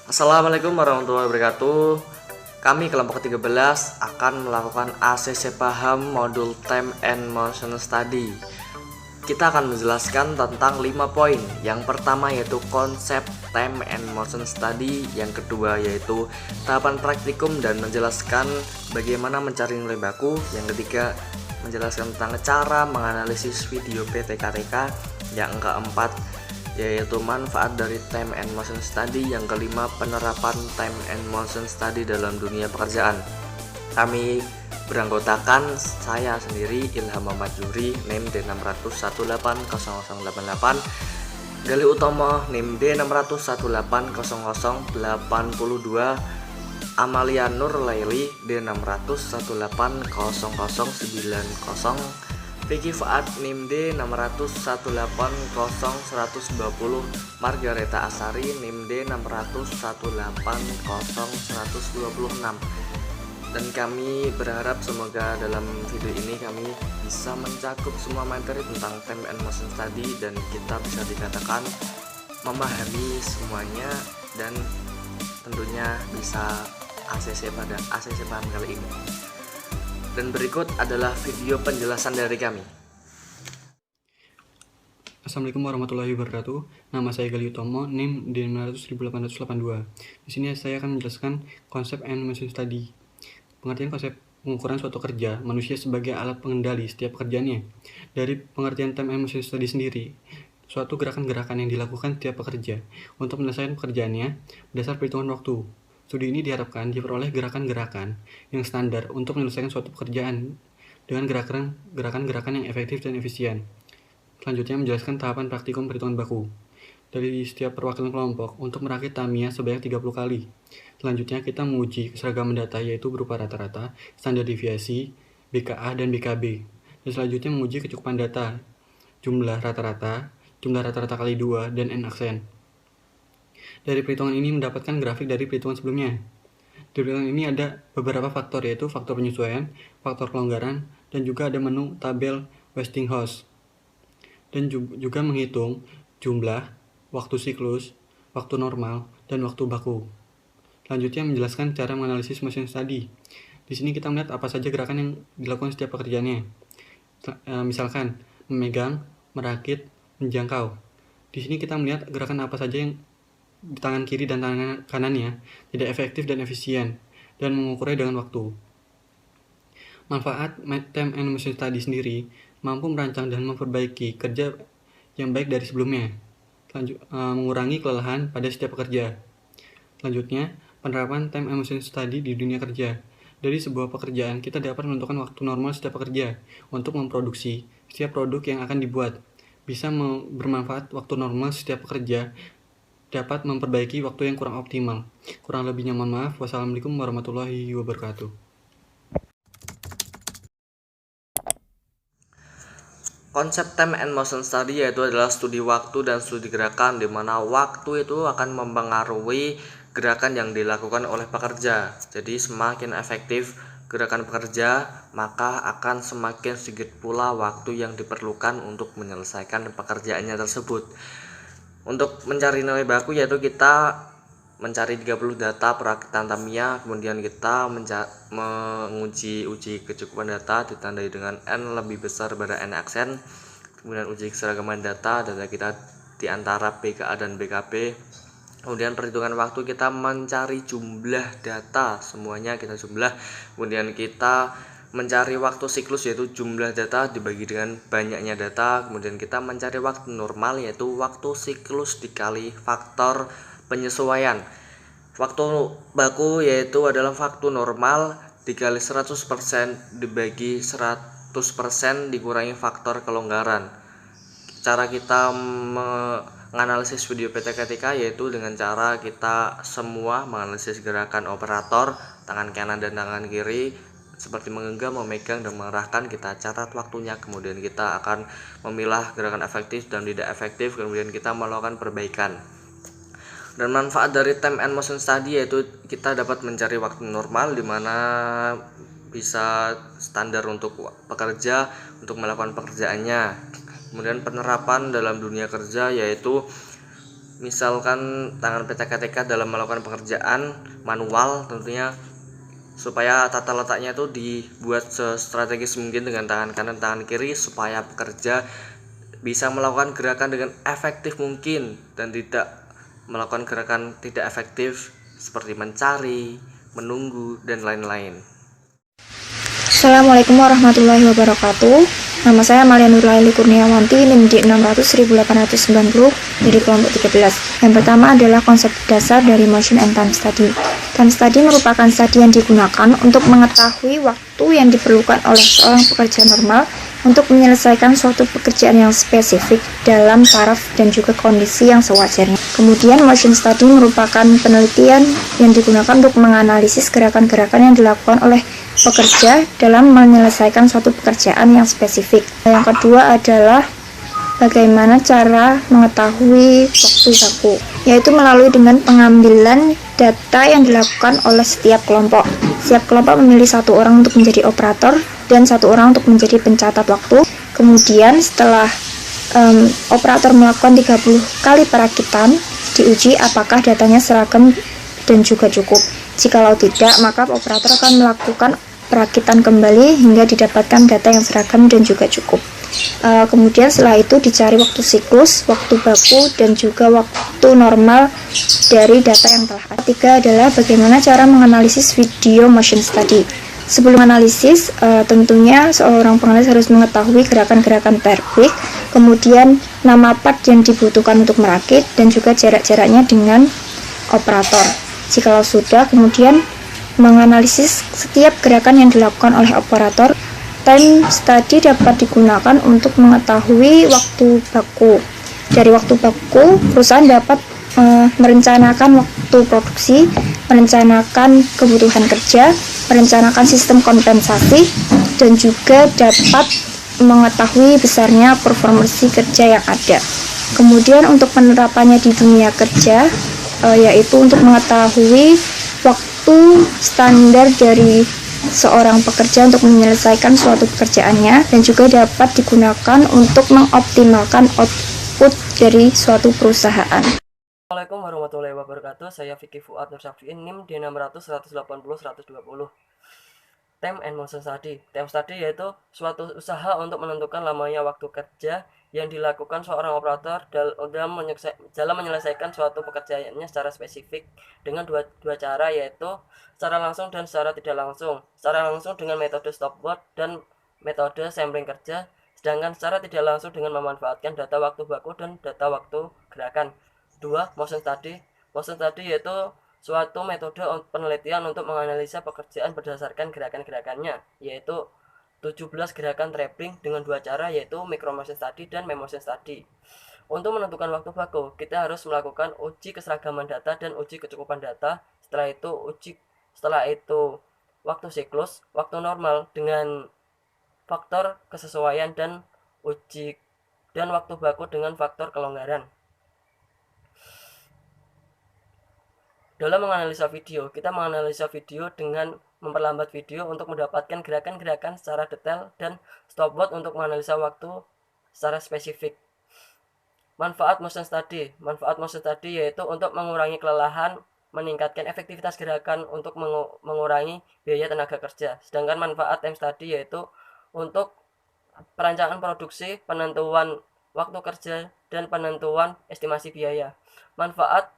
Assalamualaikum warahmatullahi wabarakatuh. Kami kelompok 13 akan melakukan ACC Paham modul Time and Motion Study. Kita akan menjelaskan tentang 5 poin. Yang pertama yaitu konsep Time and Motion Study, yang kedua yaitu tahapan praktikum dan menjelaskan bagaimana mencari nilai baku, yang ketiga menjelaskan tentang cara menganalisis video PTKTK, yang keempat yaitu manfaat dari Time and Motion Study, yang kelima penerapan Time and Motion Study dalam dunia pekerjaan. Kami beranggotakan saya sendiri Ilham Muhammad Zuri, NIM D601800088, Gali Utomo NIM D601800082, Amalia Nur Laili D601800090, Vicky Fuad NIM D601800120, Margareta Asari NIM D601800126. Dan kami berharap semoga dalam video ini kami bisa mencakup semua materi tentang Time and Motion Study dan kita bisa dikatakan memahami semuanya dan tentunya bisa ACC pada ACC Paham kali ini. Dan berikut adalah video penjelasan dari kami. Assalamualaikum warahmatullahi wabarakatuh. Nama saya Gali Utomo, NIM D500.882. Di sini saya akan menjelaskan konsep and motion study. Pengertian konsep pengukuran suatu kerja manusia sebagai alat pengendali setiap pekerjaannya. Dari pengertian time and motion study sendiri, suatu gerakan-gerakan yang dilakukan setiap pekerja untuk menyelesaikan pekerjaannya berdasar perhitungan waktu. Studi ini diharapkan diperoleh gerakan-gerakan yang standar untuk menyelesaikan suatu pekerjaan dengan gerakan-gerakan yang efektif dan efisien. Selanjutnya menjelaskan tahapan praktikum perhitungan baku dari setiap perwakilan kelompok untuk merakit Tamiya sebanyak 30 kali. Selanjutnya kita menguji keseragaman data yaitu berupa rata-rata, standar deviasi, BKA, dan BKB. Dan selanjutnya menguji kecukupan data, jumlah rata-rata kali 2, dan N aksen. Dari perhitungan ini mendapatkan grafik dari perhitungan sebelumnya. Di perhitungan ini ada beberapa faktor yaitu faktor penyesuaian, faktor kelonggaran, dan juga ada menu tabel Westinghouse. Dan juga menghitung jumlah, waktu siklus, waktu normal, dan waktu baku. Selanjutnya menjelaskan cara menganalisis motion study. Di sini kita melihat apa saja gerakan yang dilakukan setiap pekerjaannya. Misalkan memegang, merakit, menjangkau. Di sini kita melihat gerakan apa saja yang di tangan kiri dan tangan kanannya tidak efektif dan efisien dan mengukurnya dengan waktu. Manfaat Time and Motion Study sendiri mampu merancang dan memperbaiki kerja yang baik dari sebelumnya, mengurangi kelelahan pada setiap pekerja. Selanjutnya, penerapan Time and Motion Study di dunia kerja. Dari sebuah pekerjaan, kita dapat menentukan waktu normal setiap pekerja untuk memproduksi setiap produk yang akan dibuat. Bisa bermanfaat waktu normal setiap pekerja dapat memperbaiki waktu yang kurang optimal. Kurang lebihnya mohon maaf. Wassalamualaikum warahmatullahi wabarakatuh. Konsep Time and Motion Study yaitu adalah studi waktu dan studi gerakan, di mana waktu itu akan mempengaruhi gerakan yang dilakukan oleh pekerja. Jadi semakin efektif gerakan pekerja, maka akan semakin sedikit pula waktu yang diperlukan untuk menyelesaikan pekerjaannya tersebut. Untuk mencari nilai baku yaitu kita mencari 30 data perakitan Tamiya, kemudian kita menguji kecukupan data ditandai dengan N lebih besar pada N aksen, kemudian uji keseragaman data kita di antara BKA dan BKB. Kemudian perhitungan waktu kita mencari jumlah data, semuanya kita jumlah, kemudian kita mencari waktu siklus yaitu jumlah data dibagi dengan banyaknya data, kemudian kita mencari waktu normal yaitu waktu siklus dikali faktor penyesuaian. Waktu baku yaitu adalah waktu normal dikali 100% dibagi 100% dikurangi faktor kelonggaran. Cara kita menganalisis video PTKTK yaitu dengan cara kita semua menganalisis gerakan operator tangan kanan dan tangan kiri seperti menggenggam, memegang, dan mengarahkan. Kita catat waktunya, kemudian kita akan memilah gerakan efektif dan tidak efektif, kemudian kita melakukan perbaikan. Dan manfaat dari Time and Motion Study yaitu kita dapat mencari waktu normal, di mana bisa standar untuk pekerja untuk melakukan pekerjaannya. Kemudian penerapan dalam dunia kerja yaitu misalkan tangan PTK-TK dalam melakukan pekerjaan manual tentunya, supaya tata letaknya itu dibuat strategis mungkin dengan tangan kanan tangan kiri supaya pekerja bisa melakukan gerakan dengan efektif mungkin dan tidak melakukan gerakan tidak efektif seperti mencari, menunggu, dan lain-lain. Assalamualaikum warahmatullahi wabarakatuh. Nama saya Amalia Nurlaili Kurniawanti, NIM D 600-1890 dari kelompok 13. Yang pertama adalah konsep dasar dari motion and time study. Time study merupakan studi yang digunakan untuk mengetahui waktu yang diperlukan oleh seorang pekerja normal untuk menyelesaikan suatu pekerjaan yang spesifik dalam taraf dan juga kondisi yang sewajarnya. Kemudian motion study merupakan penelitian yang digunakan untuk menganalisis gerakan-gerakan yang dilakukan oleh pekerja dalam menyelesaikan suatu pekerjaan yang spesifik. Yang kedua adalah bagaimana cara mengetahui waktu baku, yaitu melalui dengan pengambilan data yang dilakukan oleh setiap kelompok. Setiap kelompok memilih satu orang untuk menjadi operator dan satu orang untuk menjadi pencatat waktu. Kemudian setelah operator melakukan 30 kali perakitan, diuji apakah datanya seragam dan juga cukup. Jikalau tidak, maka operator akan melakukan perakitan kembali hingga didapatkan data yang seragam dan juga cukup. Kemudian setelah itu dicari waktu siklus, waktu baku, dan juga waktu normal dari data yang telah ada. Ketiga adalah bagaimana cara menganalisis video motion study. Sebelum analisis, tentunya seorang penalis harus mengetahui gerakan-gerakan per quick, kemudian nama part yang dibutuhkan untuk merakit, dan juga jarak-jaraknya dengan operator. Jikalau sudah, kemudian menganalisis setiap gerakan yang dilakukan oleh operator. Time study dapat digunakan untuk mengetahui waktu baku. Dari waktu baku, perusahaan dapat merencanakan waktu produksi, merencanakan kebutuhan kerja, merencanakan sistem kompensasi, dan juga dapat mengetahui besarnya performance kerja yang ada. Kemudian untuk penerapannya di dunia kerja, yaitu untuk mengetahui waktu standar dari seorang pekerja untuk menyelesaikan suatu pekerjaannya, dan juga dapat digunakan untuk mengoptimalkan output dari suatu perusahaan. Assalamualaikum warahmatullahi wabarakatuh. Saya Vicky Fuad Nur Syafriin, NIM D 600-180-120. Time and motion study. Time study yaitu suatu usaha untuk menentukan lamanya waktu kerja yang dilakukan seorang operator dalam menyelesaikan suatu pekerjaannya secara spesifik dengan dua cara, yaitu secara langsung dan secara tidak langsung. Secara langsung dengan metode stopwatch dan metode sampling kerja, sedangkan secara tidak langsung dengan memanfaatkan data waktu baku dan data waktu gerakan. 2. Motion study. Motion study yaitu suatu metode penelitian untuk menganalisa pekerjaan berdasarkan gerakan-gerakannya, yaitu 17 gerakan traveling dengan dua cara, yaitu micro motion study dan memotion study. Untuk menentukan waktu baku, kita harus melakukan uji keseragaman data dan uji kecukupan data. Setelah itu waktu siklus, waktu normal dengan faktor kesesuaian, dan waktu baku dengan faktor kelonggaran. Dalam menganalisa video, kita menganalisa video dengan memperlambat video untuk mendapatkan gerakan-gerakan secara detail dan stopwatch untuk menganalisa waktu secara spesifik. Manfaat motion study. Manfaat motion study yaitu untuk mengurangi kelelahan, meningkatkan efektivitas gerakan, untuk mengurangi biaya tenaga kerja. Sedangkan manfaat time study yaitu untuk perencanaan produksi, penentuan waktu kerja, dan penentuan estimasi biaya. Manfaat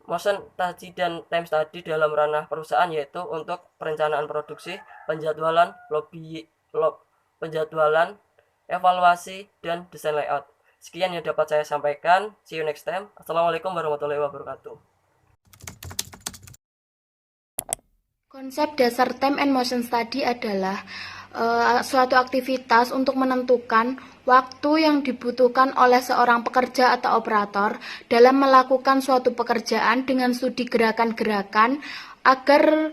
motion study dan time study dalam ranah perusahaan yaitu untuk perencanaan produksi, penjadwalan, penjadwalan, evaluasi, dan desain layout. Sekian yang dapat saya sampaikan. See you next time. Assalamualaikum warahmatullahi wabarakatuh. Konsep dasar time and motion study adalah suatu aktivitas untuk menentukan waktu yang dibutuhkan oleh seorang pekerja atau operator dalam melakukan suatu pekerjaan dengan studi gerakan-gerakan agar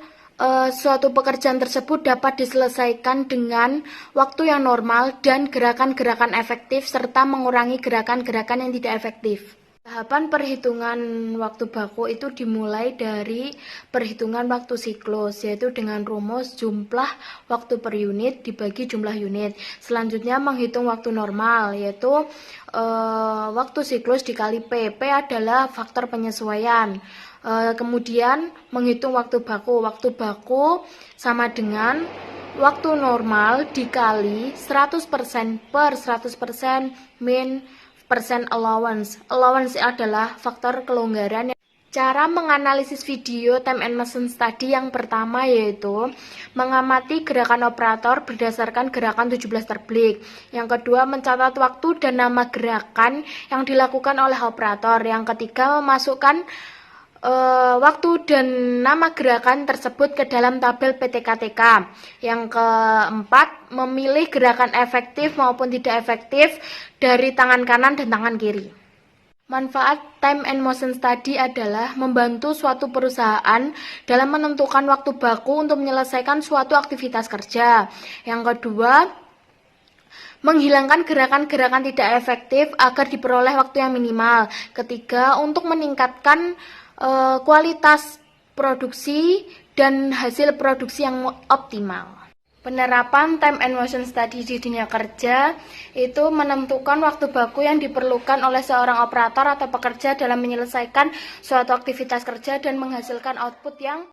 suatu pekerjaan tersebut dapat diselesaikan dengan waktu yang normal dan gerakan-gerakan efektif serta mengurangi gerakan-gerakan yang tidak efektif. Tahapan perhitungan waktu baku itu dimulai dari perhitungan waktu siklus, yaitu dengan rumus jumlah waktu per unit dibagi jumlah unit. Selanjutnya menghitung waktu normal, yaitu waktu siklus dikali P. P adalah faktor penyesuaian. Kemudian menghitung waktu baku. Waktu baku sama dengan waktu normal dikali 100% per 100% min persen allowance. Allowance adalah faktor kelonggaran. Cara menganalisis video time and motion study yang pertama yaitu mengamati gerakan operator berdasarkan gerakan 17 terbalik. Yang kedua, mencatat waktu dan nama gerakan yang dilakukan oleh operator. Yang ketiga, memasukkan waktu dan nama gerakan tersebut ke dalam tabel PTKTK. Yang keempat, memilih gerakan efektif maupun tidak efektif dari tangan kanan dan tangan kiri. Manfaat time and motion study adalah membantu suatu perusahaan dalam menentukan waktu baku untuk menyelesaikan suatu aktivitas kerja. Yang kedua, menghilangkan gerakan-gerakan tidak efektif agar diperoleh waktu yang minimal. Ketiga, untuk meningkatkan kualitas produksi dan hasil produksi yang optimal. Penerapan time and motion study di dunia kerja itu menentukan waktu baku yang diperlukan oleh seorang operator atau pekerja dalam menyelesaikan suatu aktivitas kerja dan menghasilkan output yang